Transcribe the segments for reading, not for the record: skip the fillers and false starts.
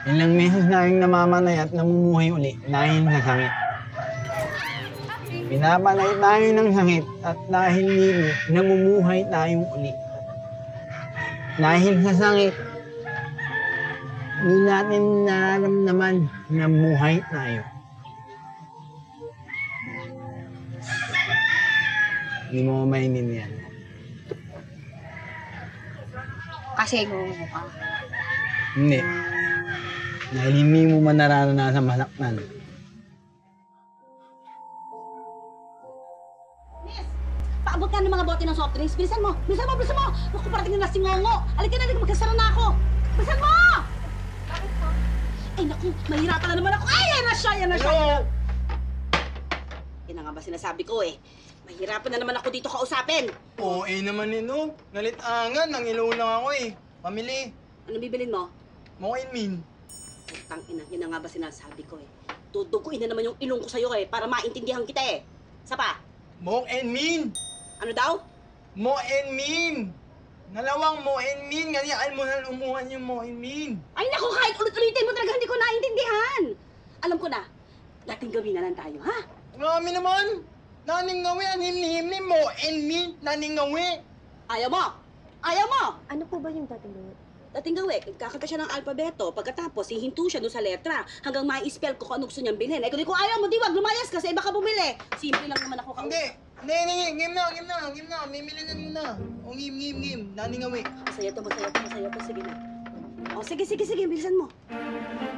Ilang meses na yung namamanay at namumuhay uli dahil sa sakit. Pinapanay tayo ng sakit at dahil dito, namumuhay tayong uli. Dahil sa sakit, hindi natin nararamdaman na buhay tayo. Hindi mo maintindihan. Kasi gumo ka. Hindi. Dahil hindi mo man nararanasan masaktan. Miss! Paabot ka ng mga bote ng soft drinks. Bilisan mo! Bilisan mo! Bilisan mo! Naku, parating na si Ngongo! Halika na, magkasara na ako! Bilisan mo! Ay, naku, mahirapan na naman ako. Ay, yan na siya! Yan na siya! Yan na nga ba sinasabi ko eh. Mahirapan na naman ako dito kausapin. Oo, naman no. Nalit-angan, nang ilaw lang ako eh. Pamili. Ano bibilin mo? Mo in mean. Putang ina, yan na nga ba sinasabi ko eh. Tuduguin na naman yung ilong ko sa'yo eh, para maintindihan kita eh. Isa pa, Mo and mean. ano daw? Mo and mean. Nalawang mo and mean. Ganyan mo na umuhan yung mo and mean. Ay naku, kahit ulit-ulitin mo talaga hindi ko naintindihan. Alam ko na, dating gawin na lang tayo, ha? Marami naman. Naning ngawi, ang himni-himni mo and mean. Naning ngawi. Ayaw mo! Ayaw mo! Ano po ba yung dating gawin? Dating gawin, kakanta siya ng alpabeto. Pagkatapos, hihinto siya doon sa letra hanggang ma-spell ko kung anong gusto niyang bilhin. Eh, kung ayaw mo, di wag lumayas kasi iba ka bumili. Simple lang naman ako. Hindi. Hindi. Game na. Mimili na muna. O, game. Naning ngawi. Masaya to. Sige na. O, sige. Bilisan mo.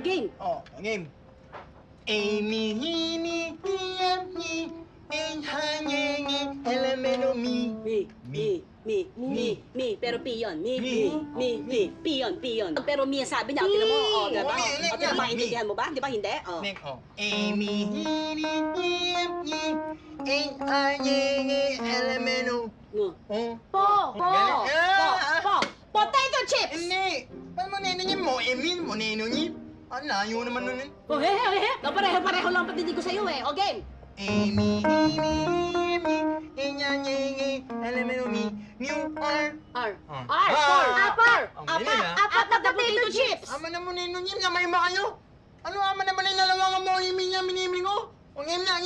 Game. Oh, game. Amy, hini, hiyami, enhanyengi, elemento mi. Me. Pero P yun. Me. P yun. Pero me, sabi niya. O, tinan mo. O, diba? Me. O, tinan, maintindihan mo ba? Di ba hindi? O. Nick, oh. Amy, hini, hiyami, enhanyengi, elemento. No. Oh. Po! Potato chips! Hindi. Paano mo ninyo mo? Emin mo nino niyo? Ang layo naman nun. Oh, pareho lang patinig ko sa'yo eh. O, game. Amy, enhanyengi, elemento mi, new R. R. Ah. Apple. Ang galing, ah. Apat na potato chips. Ama na mo nino niyo, namay ba kayo? Ano ama naman yung nalawa mo, Amy niya, minimli ko? O, game na.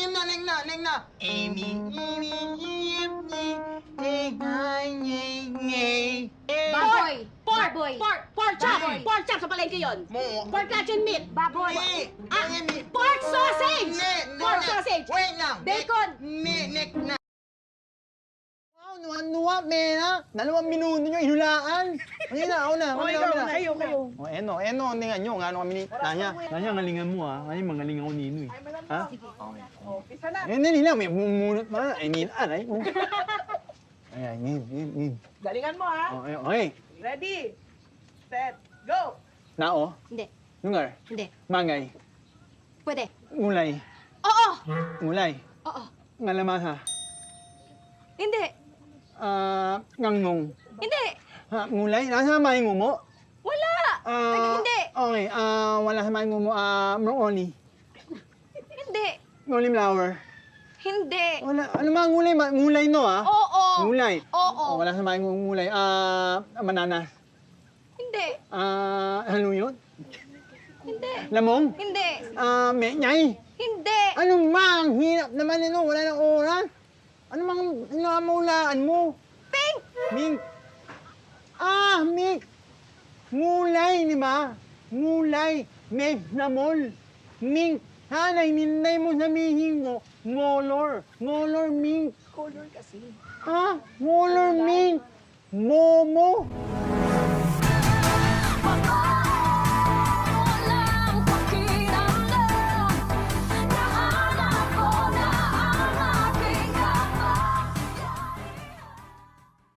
Amy, enhanyengi, Baboy! Pork chop! Baboy. Pork chop sa palengke yun. Mo. Pork luncheon meat. Baboy! Pork sausage! Pork sausage! Wait lang! Bacon. Neck na! Wow, nuwa, mena! 2 minuto nyo, inulaan! Ako na. Kayo. O, eno, tingnan nyo. Nga ano kami ni Tanya. Tanya, ngalingan mo ha. Ay, magaling ako nino eh. Ha? Okay. Nila, may mumunot pa. Ay, aray. Ayan, game. Galingan mo, ha? Okay. Ready, set, go! Nao, Hindi. lungar, Hindi. mangay, Pwede. ngulay, Oo! ngulay, Oo. ngalamasa, Hindi. ngangnong. Hindi. Ngulay, nasa may ngumo. Wala! Hindi. Okay, wala sa may ngumo, broccoli, Hindi. cauliflower. Hindi. Wala, ano mga ngulay? Ngulay no Oo. Ngulay. Oo. Wala sa may ngulay, mananas, Hindi. haluyot, Hindi. lamong, Hindi. menyay. Hindi. Ano mang hirap naman nino, wala nang oras. Ano mang inamulaan mo? Pink! Mink. Mink. Ngulay, di ba? Ngulay. Meg na mol. Mink. Hanay, ninay mo sabihin ko. Molor. Molor mink. Color kasi. Molor mink. Momo.